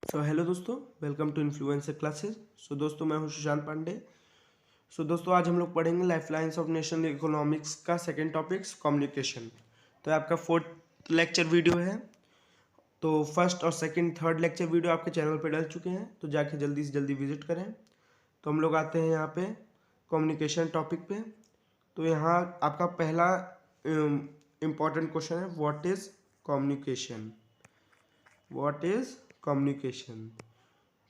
Hello दोस्तों, welcome to influencer classes. दोस्तों, मैं हूं सुशांत पांडे। दोस्तों, आज हम लोग पढ़ेंगे life lines of national economics का सेकंड टॉपिक्स कम्युनिकेशन। तो आपका फोर्थ लेक्चर वीडियो है। तो फर्स्ट और सेकंड थर्ड लेक्चर वीडियो आपके चैनल पे डल चुके हैं, तो जाके जल्दी से जल्दी विजिट करें। तो हम लोग आते हैं यहाँ पे कम्युनिकेशन टॉपिक पे। तो यहाँ आपका पहला इम्पॉर्टेंट क्वेश्चन है, what is communication. What is communication.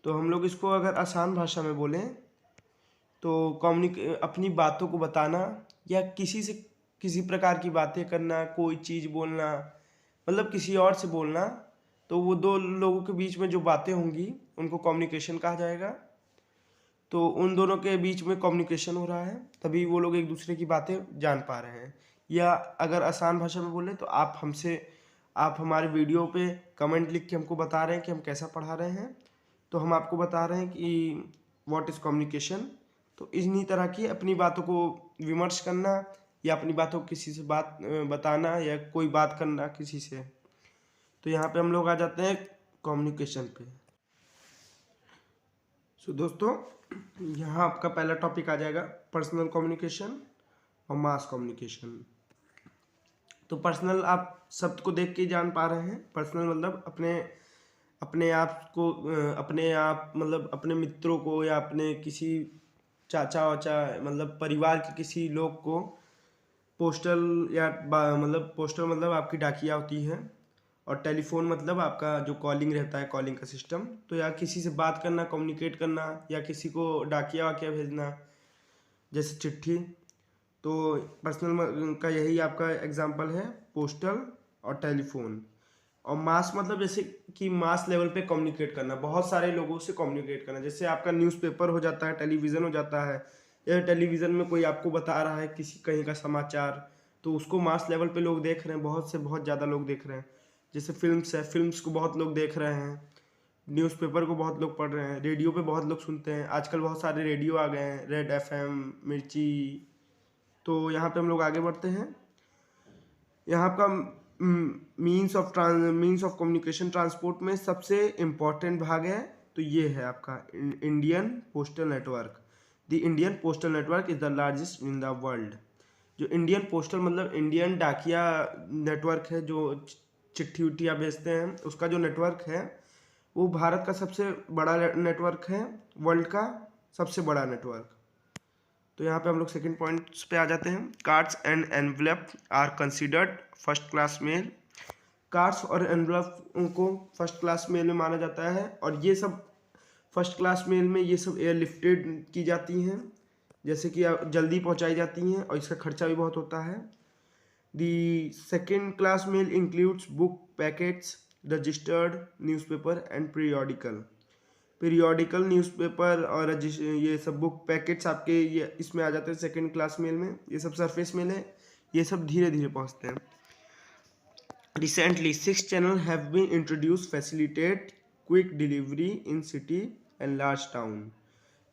तो हम लोग इसको अगर आसान भाषा में बोलें तो अपनी बातों को बताना या किसी से किसी प्रकार की बातें करना, कोई चीज़ बोलना, मतलब किसी और से बोलना, तो वो दो लोगों के बीच में जो बातें होंगी उनको कम्युनिकेशन कहा जाएगा। तो उन दोनों के बीच में कम्युनिकेशन हो रहा है, तभी वो लोग एक दूसरे की बातें जान पा रहे हैं। या अगर आसान भाषा में बोलें तो आप हमारे वीडियो पे कमेंट लिख के हमको बता रहे हैं कि हम कैसा पढ़ा रहे हैं, तो हम आपको बता रहे हैं कि व्हाट इज़ कम्युनिकेशन। तो इन्हीं तरह की अपनी बातों को विमर्श करना या अपनी बातों को किसी से बताना या कोई बात करना किसी से। तो यहाँ पे हम लोग आ जाते हैं कम्युनिकेशन पे। दोस्तों, यहाँ आपका पहला टॉपिक आ जाएगा पर्सनल कम्युनिकेशन और मास कम्युनिकेशन। तो पर्सनल आप शब्द को देख के जान पा रहे हैं। पर्सनल मतलब अपने आप को, अपने आप मतलब अपने मित्रों को या अपने किसी चाचा वाचा मतलब परिवार के किसी लोग को पोस्टल पोस्टल मतलब आपकी डाकिया होती है। और टेलीफोन मतलब आपका जो कॉलिंग रहता है, कॉलिंग का सिस्टम। तो या किसी से बात करना, कम्युनिकेट करना, या किसी को डाकिया वाकिया भेजना जैसे चिट्ठी। तो पर्सनल का यही आपका एग्जांपल है, पोस्टल और टेलीफोन। और मास मतलब जैसे कि मास लेवल पे कम्युनिकेट करना, बहुत सारे लोगों से कम्युनिकेट करना। जैसे आपका न्यूज़पेपर हो जाता है, टेलीविज़न हो जाता है, या टेलीविज़न में कोई आपको बता रहा है किसी कहीं का समाचार, तो उसको मास लेवल पे लोग देख रहे हैं, बहुत ज़्यादा लोग देख रहे हैं। जैसे फिल्म्स है, फिल्म्स को बहुत लोग देख रहे हैं, न्यूज़पेपर को बहुत लोग पढ़ रहे हैं, रेडियो पे बहुत लोग सुनते हैं। आजकल बहुत सारे रेडियो आ गए हैं, रेड FM, मिर्ची। तो यहाँ पे हम लोग आगे बढ़ते हैं। यहाँ का मीन्स ऑफ कम्युनिकेशन ट्रांसपोर्ट में सबसे इम्पॉर्टेंट भाग है, तो ये है आपका Indian postal network. The Indian postal network is the largest in the world. जो इंडियन पोस्टल मतलब इंडियन डाकिया नेटवर्क है, जो चिट्ठी उट्ठियाँ भेजते हैं, उसका जो नेटवर्क है वो भारत का सबसे बड़ा नेटवर्क है, वर्ल्ड का सबसे बड़ा नेटवर्क। तो यहाँ पे हम लोग सेकंड पॉइंट्स पे आ जाते हैं। Cards and envelope are considered first class mail. Cards और एनवलप को फर्स्ट क्लास मेल में माना जाता है, और ये सब फर्स्ट क्लास मेल में ये सब एयरलिफ्टेड की जाती हैं, जैसे कि जल्दी पहुँचाई जाती हैं, और इसका खर्चा भी बहुत होता है। The second class mail includes book packets, registered newspaper and periodical newspaper और ये सब बुक पैकेट्स आपके ये इसमें आ जाते हैं सेकंड क्लास मेल में। ये सब सरफेस मेल है, ये सब धीरे धीरे पहुंचते हैं। Recently 6 channel have been introduce facilitate quick delivery in city and large town.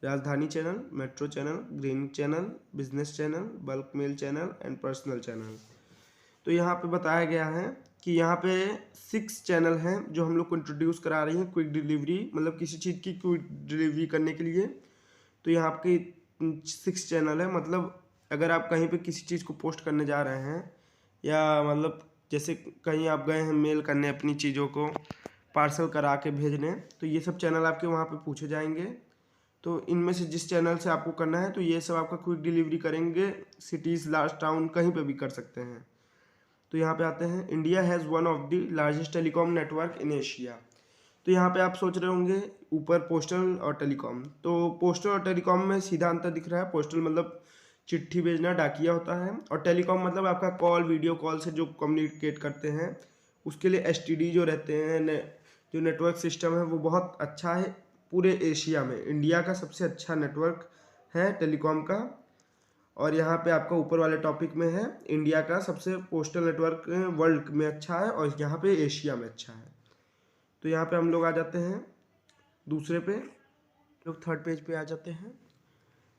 Rajdhani channel, metro channel, green channel, business channel, bulk mail channel and personal channel. तो यहाँ पे बताया गया है कि यहाँ पे 6 चैनल हैं जो हम लोग को इंट्रोड्यूस करा रही हैं क्विक डिलीवरी, मतलब किसी चीज़ की क्विक डिलीवरी करने के लिए। तो यहाँ आपके 6 चैनल है, मतलब अगर आप कहीं पे किसी चीज़ को पोस्ट करने जा रहे हैं, या मतलब जैसे कहीं आप गए हैं मेल करने अपनी चीज़ों को पार्सल करा के भेजने, तो ये सब चैनल आपके वहाँ पे पूछे जाएंगे। तो इनमें से जिस चैनल से आपको करना है, तो ये सब आपका क्विक डिलीवरी करेंगे, सिटीज़, लार्ज टाउन, कहीं पे भी कर सकते हैं। तो यहाँ पे आते हैं, India has one of the largest telecom network in Asia. तो यहाँ पे आप सोच रहे होंगे ऊपर पोस्टल और टेलीकॉम, तो पोस्टल और टेलीकॉम में सीधा अंतर दिख रहा है। पोस्टल मतलब चिट्ठी भेजना, डाकिया होता है, और टेलीकॉम मतलब आपका कॉल, वीडियो कॉल से जो कम्युनिकेट करते हैं, उसके लिए STD जो रहते हैं, जो नेटवर्क सिस्टम है वो बहुत अच्छा है। पूरे एशिया में इंडिया का सबसे अच्छा नेटवर्क है टेलीकॉम का। और यहाँ पे आपका ऊपर वाले टॉपिक में है, इंडिया का सबसे पोस्टल नेटवर्क वर्ल्ड में अच्छा है, और यहाँ पे एशिया में अच्छा है। तो यहाँ पे हम लोग आ जाते हैं दूसरे पे, लोग थर्ड पेज पे आ जाते हैं।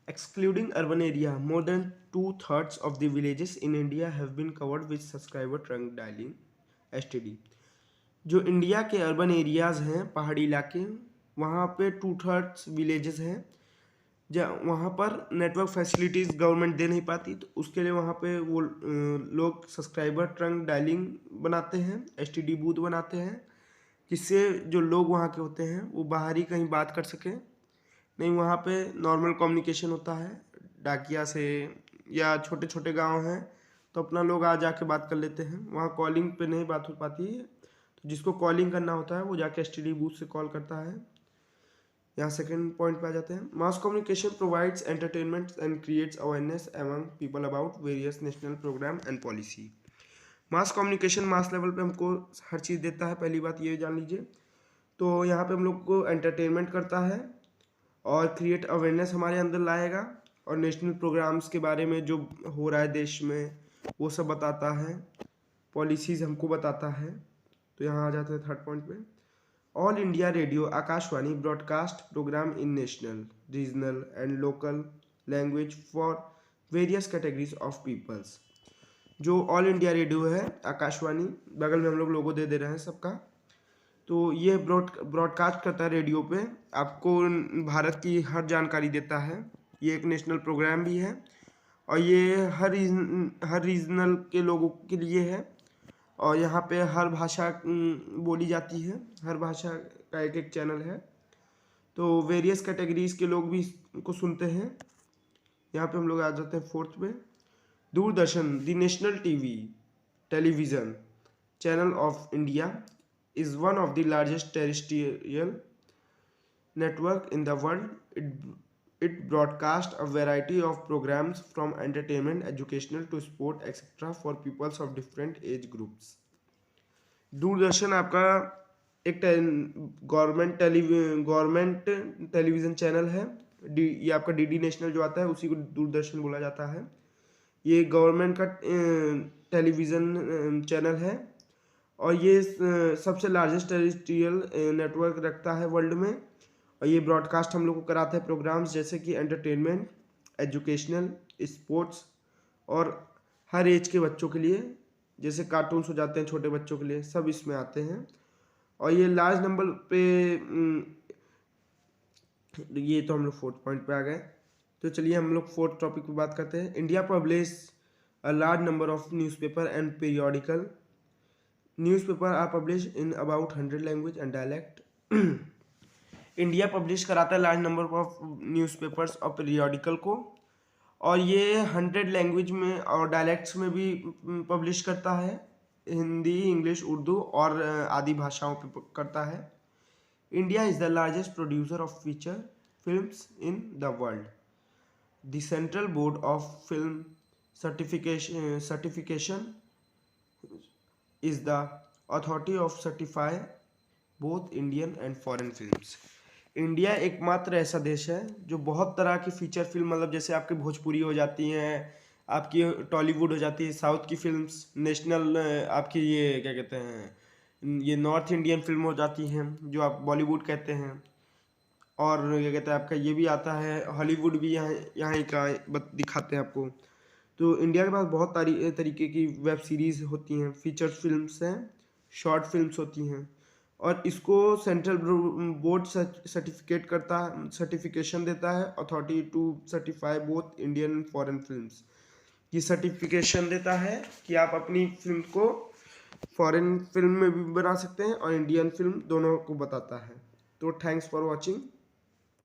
Excluding urban area, more than 2/3 of the villages in India have been covered with subscriber trunk dialling STD। जो इंडिया के अर्बन एरियाज़ हैं, पहाड़ी इलाके, वहाँ पे 2/3 विलेजेस हैं वहाँ पर नेटवर्क फैसिलिटीज़ गवर्नमेंट दे नहीं पाती, तो उसके लिए वहाँ पे वो लोग सब्सक्राइबर ट्रंक डायलिंग बनाते हैं, STD बूथ बनाते हैं, जिससे जो लोग वहाँ के होते हैं वो बाहर ही कहीं बात कर सकें। नहीं, वहाँ पे नॉर्मल कम्युनिकेशन होता है डाकिया से, या छोटे छोटे गांव हैं तो अपना लोग आ जाके बात कर लेते हैं। वहाँ कॉलिंग पे नहीं बात हो पाती है, तो जिसको कॉलिंग करना होता है वो जाके STD बूथ से कॉल करता है। यहाँ सेकंड पॉइंट पे आ जाते हैं। Mass communication provides entertainment and creates awareness among people about various national programme and policy. Mass communication mass level पे हमको हर चीज़ देता है, पहली बात ये जान लीजिए। तो यहाँ पे हम लोग को एंटरटेनमेंट करता है और क्रिएट अवेयरनेस हमारे अंदर लाएगा, और नेशनल प्रोग्राम्स के बारे में जो हो रहा है देश में वो सब बताता है, पॉलिसीज़ हमको बताता है। तो यहाँ आ जाते हैं थर्ड पॉइंट पे। All India Radio Akashvani broadcast programme in national, regional and local language for various categories of peoples. जो ऑल इंडिया रेडियो है आकाशवाणी, बगल में हम लोग लोगो दे रहे हैं सबका, तो ये ब्रॉडकास्ट करता है रेडियो पे, आपको भारत की हर जानकारी देता है। ये एक नेशनल प्रोग्राम भी है, और ये हर रीजनल के लोगों के लिए है, और यहाँ पे हर भाषा बोली जाती है, हर भाषा का एक एक चैनल है, तो वेरियस कैटेगरीज के लोग भी इसको सुनते हैं। यहाँ पे हम लोग आ जाते हैं फोर्थ पे। Doordarshan, the national television channel of India is one of the largest terrestrial network in the world. It broadcasts a variety of programs from entertainment, educational to sport, etc. for peoples of different age groups. Doordarshan आपका एक government television channel है। ये आपका DD national जो आता है उसी को दूरदर्शन बोला जाता है। ये गवर्नमेंट का टेलीविज़न चैनल है, और ये सबसे लार्जेस्ट टेरिस्ट्रियल नेटवर्क रखता है वर्ल्ड में, और ये ब्रॉडकास्ट हम लोग को कराता है प्रोग्राम्स जैसे कि एंटरटेनमेंट, एजुकेशनल, स्पोर्ट्स, और हर एज के बच्चों के लिए, जैसे कार्टून्स हो जाते हैं छोटे बच्चों के लिए, सब इसमें आते हैं। और ये लार्ज नंबर पे, ये तो हम लोग फोर्थ पॉइंट पे आ गए। तो चलिए हम लोग फोर्थ टॉपिक पे बात करते हैं। India publish a large number of newspaper and periodical. Newspaper are publish in about 100 language and dialect. India publish कराता है लार्ज नंबर ऑफ न्यूज़पेपर्स और पीरियोडिकल को, और ये 100 लैंग्वेज में और डायलेक्ट्स में भी पब्लिश करता है, हिंदी, इंग्लिश, उर्दू और आदि भाषाओं पे करता है। India is the largest producer of feature films in the world. The central board of film certification is the authority of certify both Indian and foreign films. India एकमात्र ऐसा देश है जो बहुत तरह की फीचर फिल्म, मतलब जैसे आपकी भोजपुरी हो जाती हैं, आपकी टॉलीवुड हो जाती है, साउथ की फिल्म्स, नेशनल आपकी ये क्या कहते हैं, ये नॉर्थ इंडियन फिल्म हो जाती हैं जो आप बॉलीवुड कहते हैं, और क्या कहते हैं आपका ये भी आता है हॉलीवुड भी, यहाँ का दिखाते हैं आपको। तो इंडिया के पास बहुत तरीके की वेब सीरीज़ होती हैं, फीचर फिल्म्स हैं, शॉर्ट फिल्म्स होती हैं, और इसको सेंट्रल बोर्ड सर्टिफिकेशन देता है, authority to certify both Indian and foreign films. ये सर्टिफिकेशन देता है कि आप अपनी फिल्म को फॉरेन फिल्म में भी बना सकते हैं और इंडियन फिल्म, दोनों को बताता है। तो थैंक्स फॉर वॉचिंग।